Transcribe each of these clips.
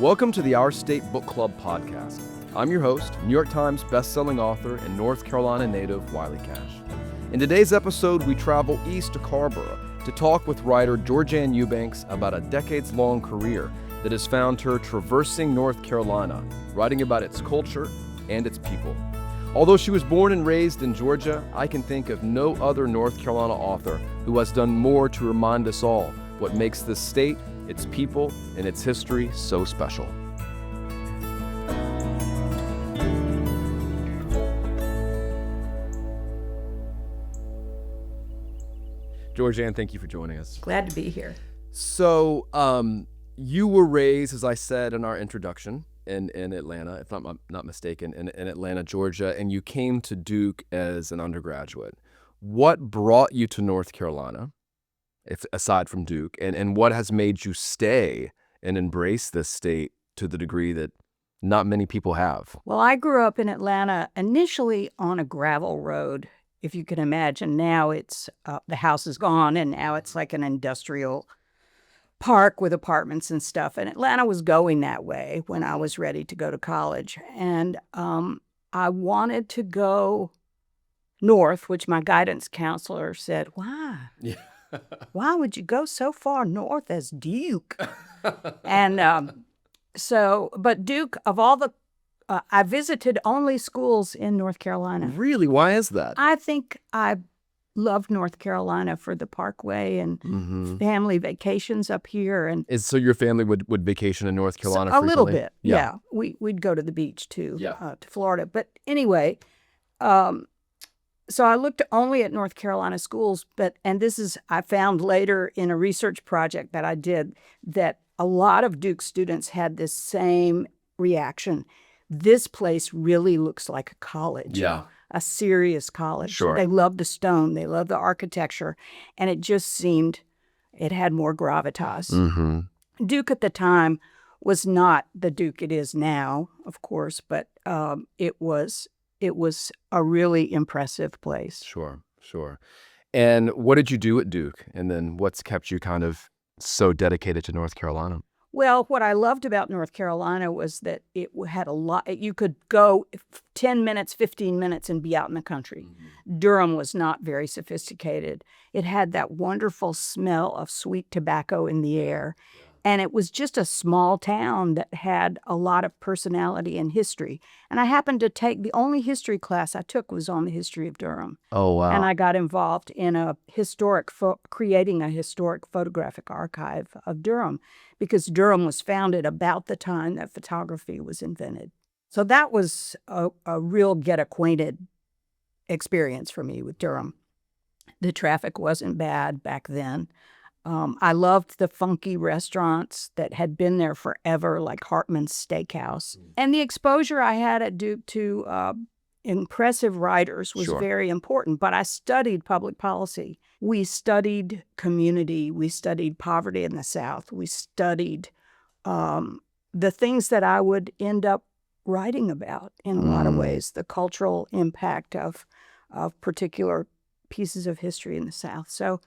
Welcome to the Our State Book Club podcast. I'm your host, New York Times bestselling author and North Carolina native Wiley Cash. In today's episode, we travel east to Carrboro to talk with writer Georgann Eubanks about a decades-long career that has found her traversing North Carolina, writing about its culture and its people. Although she was born and raised in Georgia, I can think of no other North Carolina author who has done more to remind us all what makes this state, its people, and its history so special. Georgann, thank you for joining us. Glad to be here. So, you were raised, as I said in our introduction, in Atlanta, if I'm not mistaken, in Atlanta, Georgia, and you came to Duke as an undergraduate. What brought you to North Carolina, aside from Duke, and what has made you stay and embrace this state to the degree that not many people have? Well, I grew up in Atlanta initially on a gravel road, if you can imagine. Now it's the house is gone, and now it's like an industrial park with apartments and stuff. And Atlanta was going that way when I was ready to go to college. And I wanted to go north, which my guidance counselor said, why? Yeah. Why would you go so far north as Duke? And but Duke, of all the, I visited only schools in North Carolina. Really? Why is that? I think I loved North Carolina for the Parkway and family vacations up here. And so your family would vacation in North Carolina a little frequently? bit, yeah. We'd go to the beach too, to Florida. But anyway, so I looked only at North Carolina schools, and this is, I found later in a research project that I did, that a lot of Duke students had this same reaction. This place really looks like a college. Yeah. A serious college. Sure. They love the stone, they love the architecture, and it just seemed it had more gravitas. Mm-hmm. Duke at the time was not the Duke it is now, of course, but it was a really impressive place. Sure. And what did you do at Duke? And then what's kept you kind of so dedicated to North Carolina? Well, what I loved about North Carolina was that it had a lot. You could go 10 minutes, 15 minutes and be out in the country. Mm-hmm. Durham was not very sophisticated. It had that wonderful smell of sweet tobacco in the air. And it was just a small town that had a lot of personality and history. And I happened to take, the only history class I took was on the history of Durham. Oh, wow. And I got involved in creating a historic photographic archive of Durham, because Durham was founded about the time that photography was invented. So that was a real get-acquainted experience for me with Durham. The traffic wasn't bad back then. I loved the funky restaurants that had been there forever, like Hartman's Steakhouse. And the exposure I had at Duke to impressive writers was very important. But I studied public policy. We studied community. We studied poverty in the South. We studied the things that I would end up writing about in a lot of ways, the cultural impact of particular pieces of history in the South. So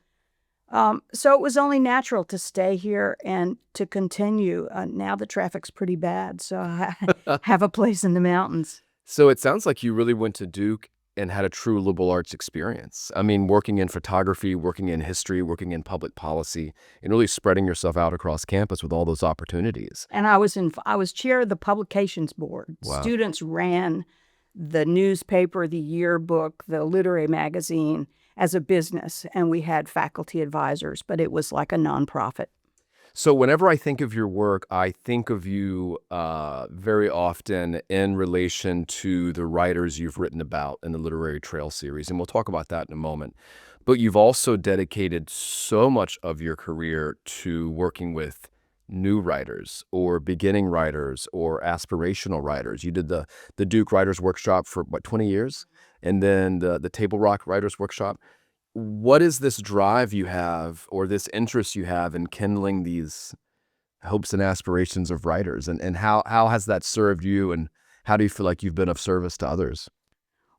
it was only natural to stay here and to continue. Now the traffic's pretty bad, so I have a place in the mountains. So it sounds like you really went to Duke and had a true liberal arts experience. I mean, working in photography, working in history, working in public policy, and really spreading yourself out across campus with all those opportunities. And I was chair of the publications board. Wow. Students ran the newspaper, the yearbook, the literary magazine as a business, and we had faculty advisors, but it was like a nonprofit. So whenever I think of your work, I think of you very often in relation to the writers you've written about in the Literary Trail series, and we'll talk about that in a moment. But you've also dedicated so much of your career to working with new writers or beginning writers or aspirational writers. You did the Duke Writers Workshop for, 20 years? And then the Table Rock Writers Workshop. What is this drive you have or this interest you have in kindling these hopes and aspirations of writers? And how has that served you, and how do you feel like you've been of service to others?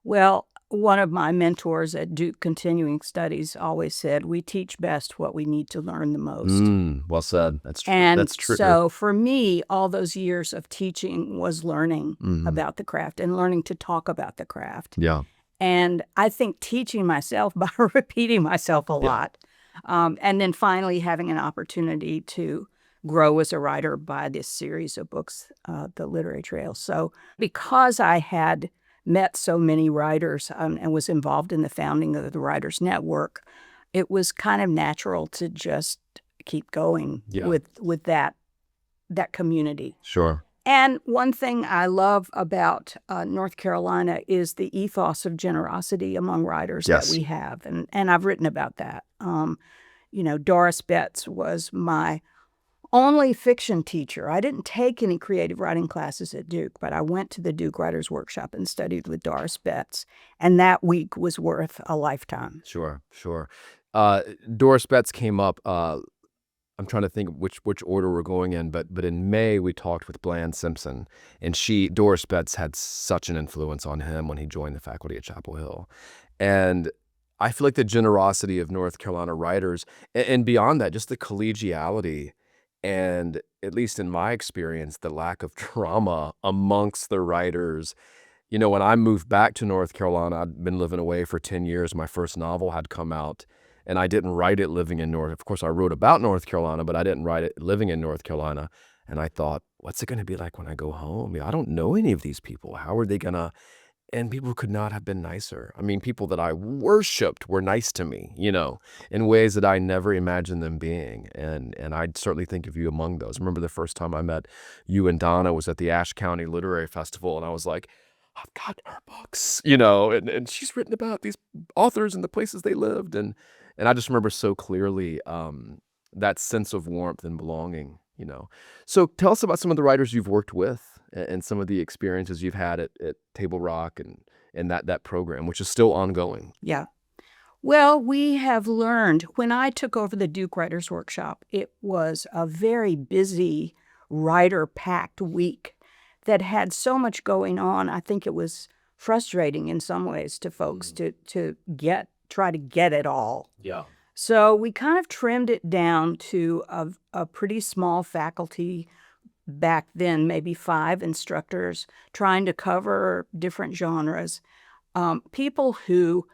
Well, one of my mentors at Duke Continuing Studies always said, we teach best what we need to learn the most. Well said. That's true. And That's true. so for me, all those years of teaching was learning about the craft and learning to talk about the craft. Yeah. And I think teaching myself by repeating myself a lot. And then finally having an opportunity to grow as a writer by this series of books, The Literary Trail. So because I had met so many writers and was involved in the founding of the Writers Network, it was kind of natural to just keep going with that community. Sure. And one thing I love about North Carolina is the ethos of generosity among writers that we have. And I've written about that. Doris Betts was my only fiction teacher. I didn't take any creative writing classes at Duke, but I went to the Duke Writers Workshop and studied with Doris Betts. And that week was worth a lifetime. Sure. Doris Betts came up. I'm trying to think which order we're going in, but in May we talked with Bland Simpson, and Doris Betts had such an influence on him when he joined the faculty at Chapel Hill. And I feel like the generosity of North Carolina writers, and beyond that, just the collegiality, and at least in my experience, the lack of drama amongst the writers. When I moved back to North Carolina, I'd been living away for 10 years. My first novel had come out, and I didn't write it living in Of course, I wrote about North Carolina, but I didn't write it living in North Carolina. And I thought, what's it going to be like when I go home? I don't know any of these people. How are they going to... And people could not have been nicer. I mean, people that I worshipped were nice to me, in ways that I never imagined them being. And I'd certainly think of you among those. I remember the first time I met you and Donna was at the Ashe County Literary Festival, and I was like, I've got her books, and she's written about these authors and the places they lived. And I just remember so clearly that sense of warmth and belonging, So tell us about some of the writers you've worked with and some of the experiences you've had at Table Rock and that program, which is still ongoing. Yeah. Well, we have learned, when I took over the Duke Writers Workshop, it was a very busy, writer-packed week that had so much going on. I think it was frustrating in some ways to folks to try to get it all. Yeah. So we kind of trimmed it down to a pretty small faculty back then, maybe 5 instructors trying to cover different genres. People who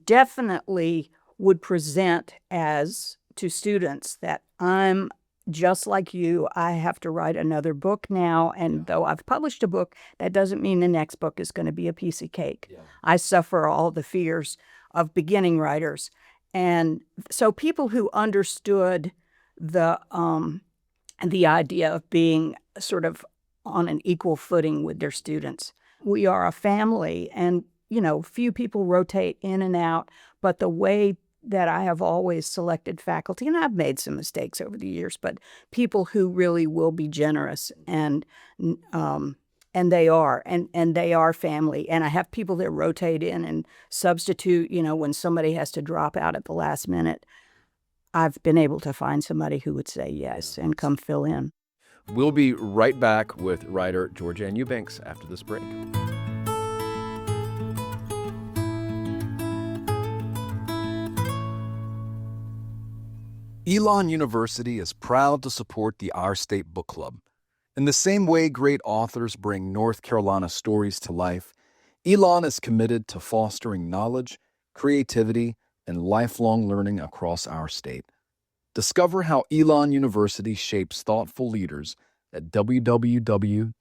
definitely would present as to students that I'm just like you. I have to write another book now, and though I've published a book, that doesn't mean the next book is going to be a piece of cake. Yeah. I suffer all the fears of beginning writers. And so people who understood the idea of being sort of on an equal footing with their students. We are a family, and, few people rotate in and out, but the way that I have always selected faculty, and I've made some mistakes over the years, but people who really will be generous, and they are, and they are family. And I have people that rotate in and substitute, when somebody has to drop out at the last minute. I've been able to find somebody who would say yes and come fill in. We'll be right back with writer Georgann Eubanks after this break. Elon University is proud to support the Our State Book Club. In the same way great authors bring North Carolina stories to life, Elon is committed to fostering knowledge, creativity, and lifelong learning across our state. Discover how Elon University shapes thoughtful leaders at www.elon.edu.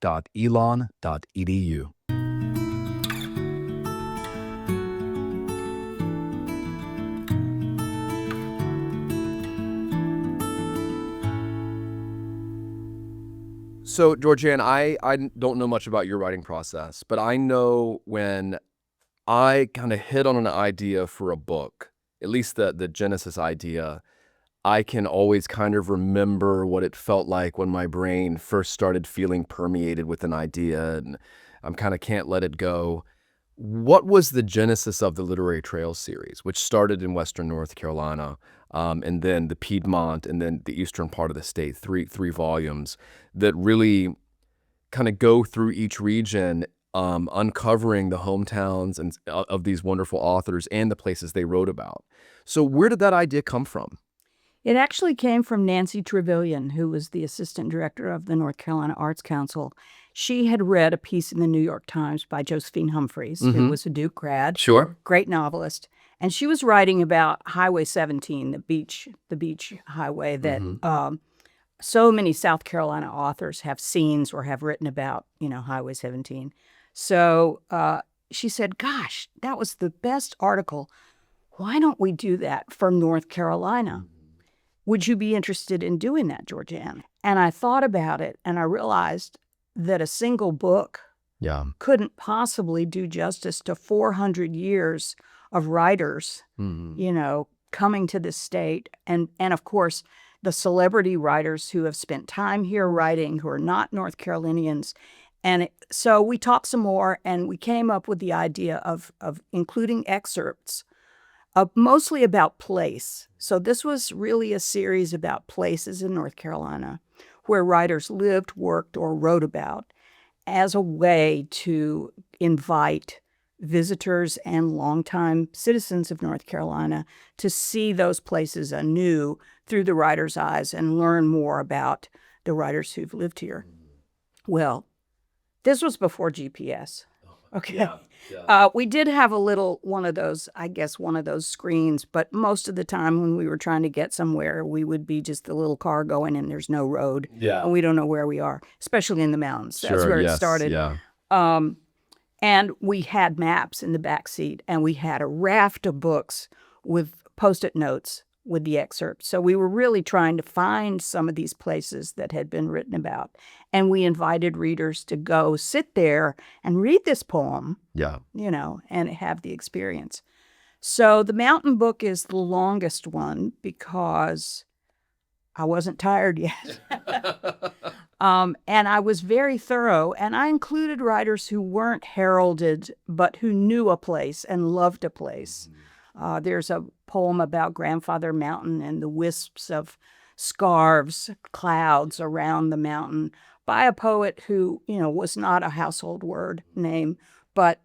So, Georgann, I don't know much about your writing process, but I know when I kind of hit on an idea for a book, at least the genesis idea, I can always kind of remember what it felt like when my brain first started feeling permeated with an idea, and I kind of can't let it go. What was the genesis of the Literary Trail series, which started in Western North Carolina, and then the Piedmont, and then the eastern part of the state, three volumes that really kind of go through each region uncovering the hometowns and of these wonderful authors and the places they wrote about. So where did that idea come from? It actually came from Nancy Trevelyan, who was the assistant director of the North Carolina Arts Council. She had read a piece in the New York Times by Josephine Humphreys, who was a Duke grad, Sure. great novelist. And she was writing about Highway 17, the beach highway that so many South Carolina authors have scenes or have written about, Highway 17. So she said, gosh, that was the best article. Why don't we do that for North Carolina? Would you be interested in doing that, Georgann? And I thought about it, and I realized that a single book couldn't possibly do justice to 400 years of writers, coming to this state. And of course, the celebrity writers who have spent time here writing, who are not North Carolinians. And so we talked some more, and we came up with the idea of including excerpts mostly about place. So this was really a series about places in North Carolina where writers lived, worked, or wrote about as a way to invite visitors and longtime citizens of North Carolina to see those places anew through the writer's eyes and learn more about the writers who've lived here. Well, this was before GPS. Okay. We did have one of those screens, but most of the time when we were trying to get somewhere, we would be just a little car going and there's no road. Yeah. And we don't know where we are, especially in the mountains. That's Sure, where it yes, started. yeah. And we had maps in the back seat, and we had a raft of books with Post-it notes with the excerpts. So we were really trying to find some of these places that had been written about. And we invited readers to go sit there and read this poem, and have the experience. So the mountain book is the longest one because I wasn't tired yet. And I was very thorough, and I included writers who weren't heralded, but who knew a place and loved a place. There's a poem about Grandfather Mountain and the wisps of scarves, clouds around the mountain by a poet who, was not a household word name. But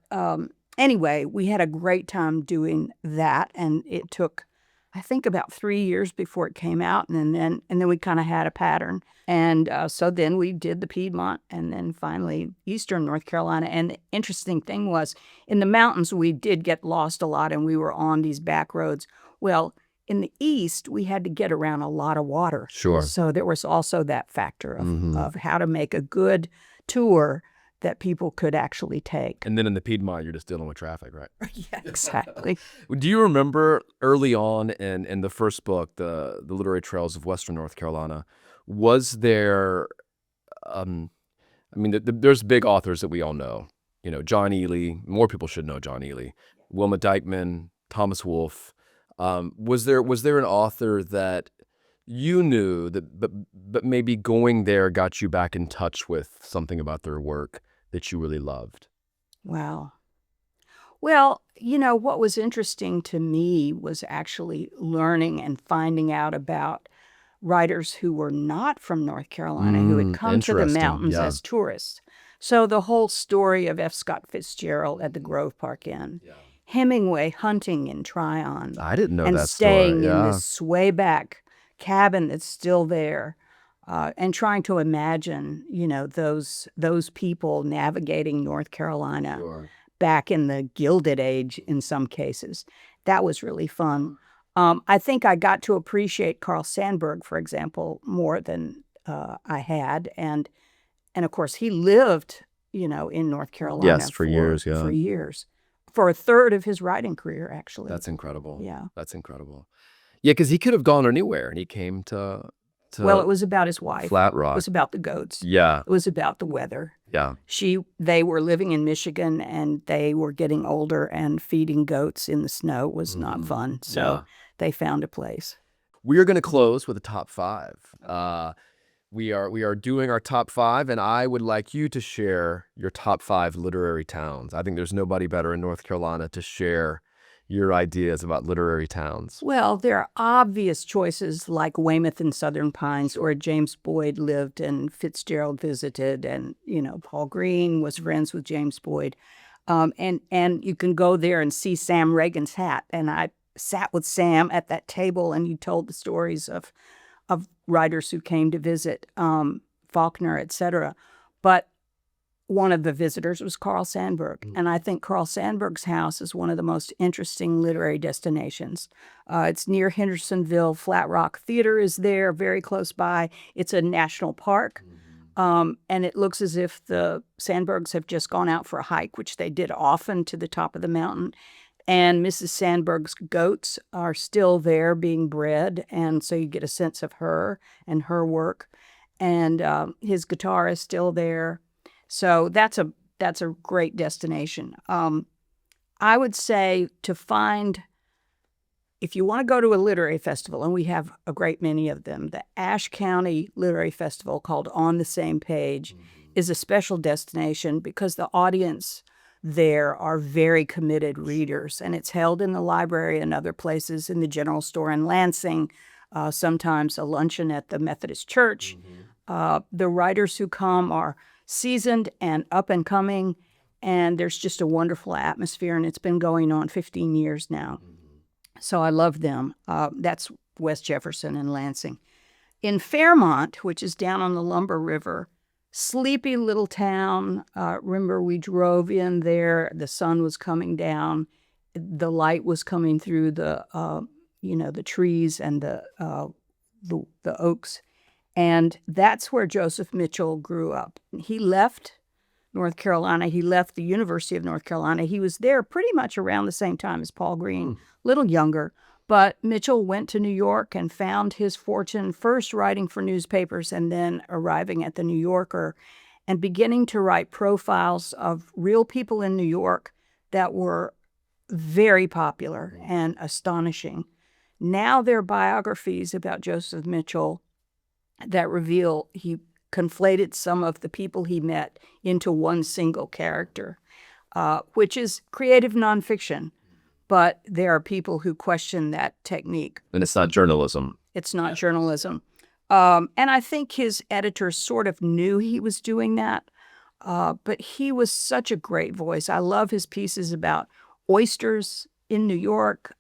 anyway, we had a great time doing that, and it took, I think, about 3 years before it came out, and then we kind of had a pattern. And so then we did the Piedmont, and then finally Eastern North Carolina. And the interesting thing was, in the mountains, we did get lost a lot, and we were on these back roads. Well, in the East, we had to get around a lot of water. Sure. So there was also that factor of how to make a good tour that people could actually take. And then in the Piedmont, you're just dealing with traffic, right? Yeah, exactly. Do you remember early on in the first book, the Literary Trails of Western North Carolina, was there, there's big authors that we all know, John Ely, more people should know John Ely, Wilma Dykeman, Thomas Wolfe. Was there an author that you knew but maybe going there got you back in touch with something about their work that you really loved? Wow. Well, what was interesting to me was actually learning and finding out about writers who were not from North Carolina, who had come to the interesting, mountains yeah. as tourists. So the whole story of F. Scott Fitzgerald at the Grove Park Inn, Hemingway hunting in Tryon, I didn't know and that story. staying Yeah. in this swayback cabin that's still there, and trying to imagine, those people navigating North Carolina back in the Gilded Age in some cases. That was really fun. I think I got to appreciate Carl Sandburg, for example, more than I had, and of course he lived, in North Carolina. Yes, for years, yeah. For years, for a third of his writing career, actually. That's incredible. Yeah. That's incredible. Yeah, because he could have gone anywhere, and he came to Well, it was about his wife. Flat Rock. It was about the goats. Yeah, It was about the weather. yeah. They were living in Michigan, and they were getting older, and feeding goats in the snow was not fun. So Yeah. they found a place. We are going to close with a top five. We are doing our top five, and I would like you to share your top five literary towns. I think there's nobody better in North Carolina to share, your ideas about literary towns? Well, there are obvious choices like Weymouth and Southern Pines, where James Boyd lived and Fitzgerald visited, and Paul Green was friends with James Boyd, and you can go there and see Sam Reagan's hat. And I sat with Sam at that table, and he told the stories of writers who came to visit, Faulkner, etc. But one of the visitors was Carl Sandburg, and I think Carl Sandburg's house is one of the most interesting literary destinations. It's near Hendersonville. Flat Rock Theater is there, very close by. It's a national park, and it looks as if the Sandburgs have just gone out for a hike, which they did often, to the top of the mountain. And Mrs. Sandburg's goats are still there being bred, and so you get a sense of her and her work. And his guitar is still there. So that's a great destination. I would say to find, if you want to go to a literary festival, and we have a great many of them, the Ashe County Literary Festival, called On the Same Page, is a special destination because the audience there are very committed readers, and it's held in the library and other places, in the general store in Lansing, sometimes a luncheon at the Methodist Church. The writers who come are seasoned and up and coming, and there's just a wonderful atmosphere, and it's been going on 15 years now. So I love them. That's West Jefferson and Lansing. In Fairmont, which is down on the Lumber River, sleepy little town. Remember, we drove in there. The sun was coming down. The light was coming through the trees and the oaks. And that's where Joseph Mitchell grew up. He left North Carolina. He left the University of North Carolina. He was there pretty much around the same time as Paul Green, a little younger. But Mitchell went to New York and found his fortune, first writing for newspapers and then arriving at the New Yorker and beginning to write profiles of real people in New York that were very popular and astonishing. Now there are biographies about Joseph Mitchell that reveal he conflated some of the people he met into one single character, which is creative nonfiction. But there are people who question that technique. And it's not journalism. It's not journalism. And I think his editors sort of knew he was doing that. But he was such a great voice. I love his pieces about oysters in New York,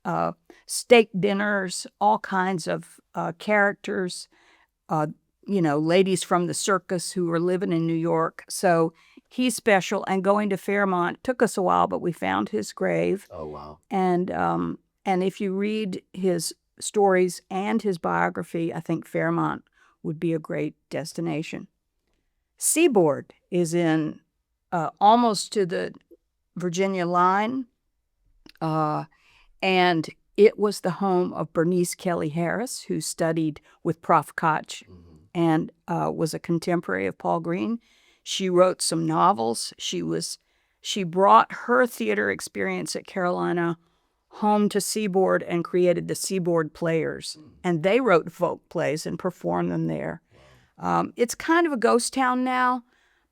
steak dinners, all kinds of characters, ladies from the circus who were living in New York. So he's special. And going to Fairmont took us a while, but we found his grave. Oh, wow. And if you read his stories and his biography, I think Fairmont would be a great destination. Seaboard is in almost to the Virginia line, and it was the home of Bernice Kelly Harris, who studied with Prof. Koch and was a contemporary of Paul Green. She wrote some novels. She brought her theater experience at Carolina home to Seaboard and created the Seaboard Players. And they wrote folk plays and performed them there. It's kind of a ghost town now,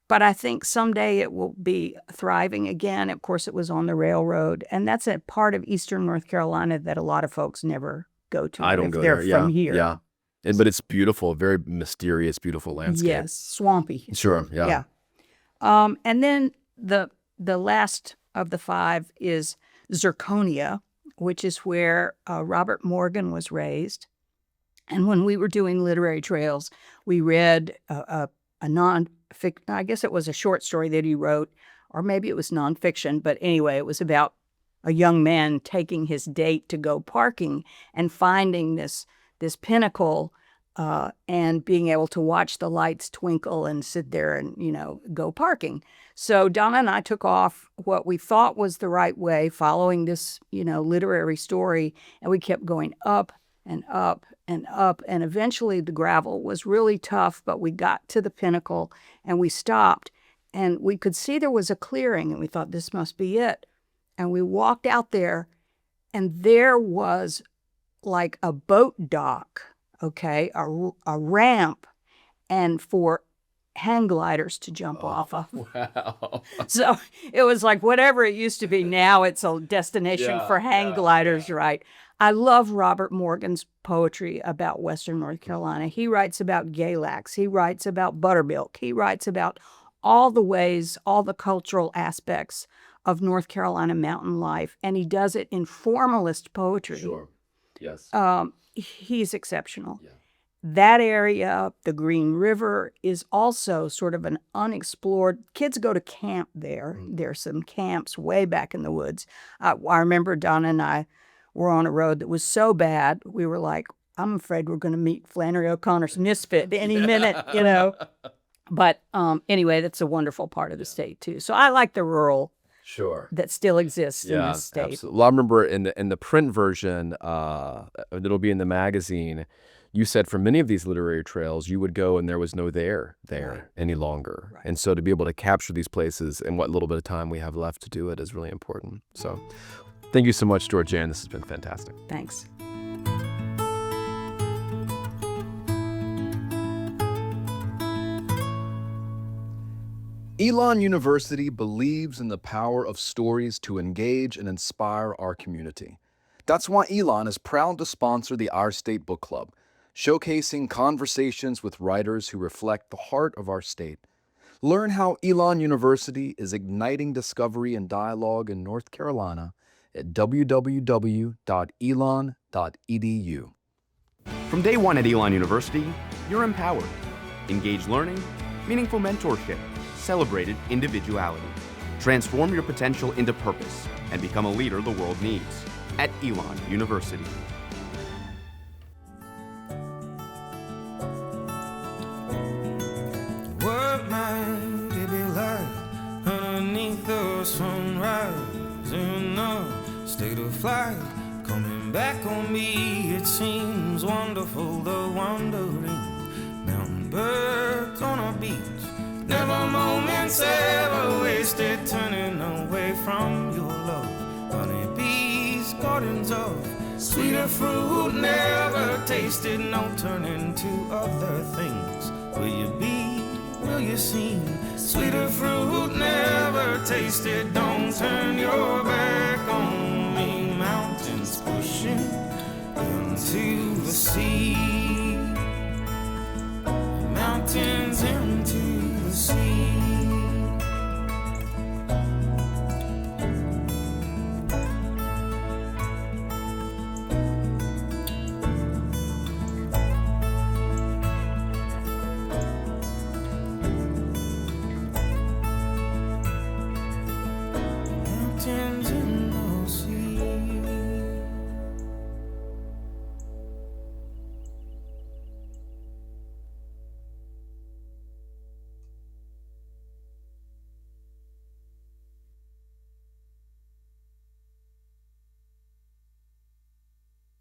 but I think someday it will be thriving again. Of course, it was on the railroad, and that's a part of eastern North Carolina that a lot of folks never go to. I don't if go they're there. from here. Yeah. But it's beautiful, very mysterious, beautiful landscape. Yes, swampy. Sure, yeah. And then the last of the five is Zirconia, which is where Robert Morgan was raised. And when we were doing literary trails, we read a non-fiction, I guess it was a short story that he wrote, or maybe it was nonfiction, but anyway, it was about a young man taking his date to go parking and finding this pinnacle and being able to watch the lights twinkle and sit there and, go parking. So Donna and I took off what we thought was the right way, following this, literary story, and we kept going up and up and up, and eventually the gravel was really tough, but we got to the pinnacle and we stopped, and we could see there was a clearing, and we thought, this must be it. And we walked out there, and there was like a boat dock, okay, a ramp, and for hang gliders to jump off of. Wow. So it was like whatever it used to be, now it's a destination Yeah, for hang yeah, gliders, right? I love Robert Morgan's poetry about Western North Carolina. He writes about Galax. He writes about buttermilk. He writes about all the ways, all the cultural aspects of North Carolina mountain life, and he does it in formalist poetry. Sure. Yes. He's exceptional. Yeah. That area, the Green River, is also sort of an unexplored. Kids go to camp there. There's some camps way back in the woods. I remember Donna and I were on a road that was so bad, we were like, I'm afraid we're going to meet Flannery O'Connor's Misfit any minute, you know. But anyway, that's a wonderful part of the state, too. So I like the rural Sure. that still exists in this state. Absolutely. Well, I remember in the print version, it'll be in the magazine. You said for many of these literary trails, you would go and there was no there any longer. Right. And so to be able to capture these places in what little bit of time we have left to do it is really important. So thank you so much, Georgann. This has been fantastic. Thanks. Elon University believes in the power of stories to engage and inspire our community. That's why Elon is proud to sponsor the Our State Book Club, showcasing conversations with writers who reflect the heart of our state. Learn how Elon University is igniting discovery and dialogue in North Carolina at www.elon.edu. From day one at Elon University, you're empowered. Engaged learning, meaningful mentorship, celebrated individuality. Transform your potential into purpose and become a leader the world needs at Elon University. What might it be like underneath the sunrise in a state of flight? Coming back on me, it seems wonderful, the wandering mountain birds on a beach. Never moments ever wasted, turning away from your love. Honeybees, gardens of sweeter fruit, never tasted, no turning to other things. Will you be, will you see? Sweeter fruit, never tasted, don't turn your back on me. Mountains pushing into the sea.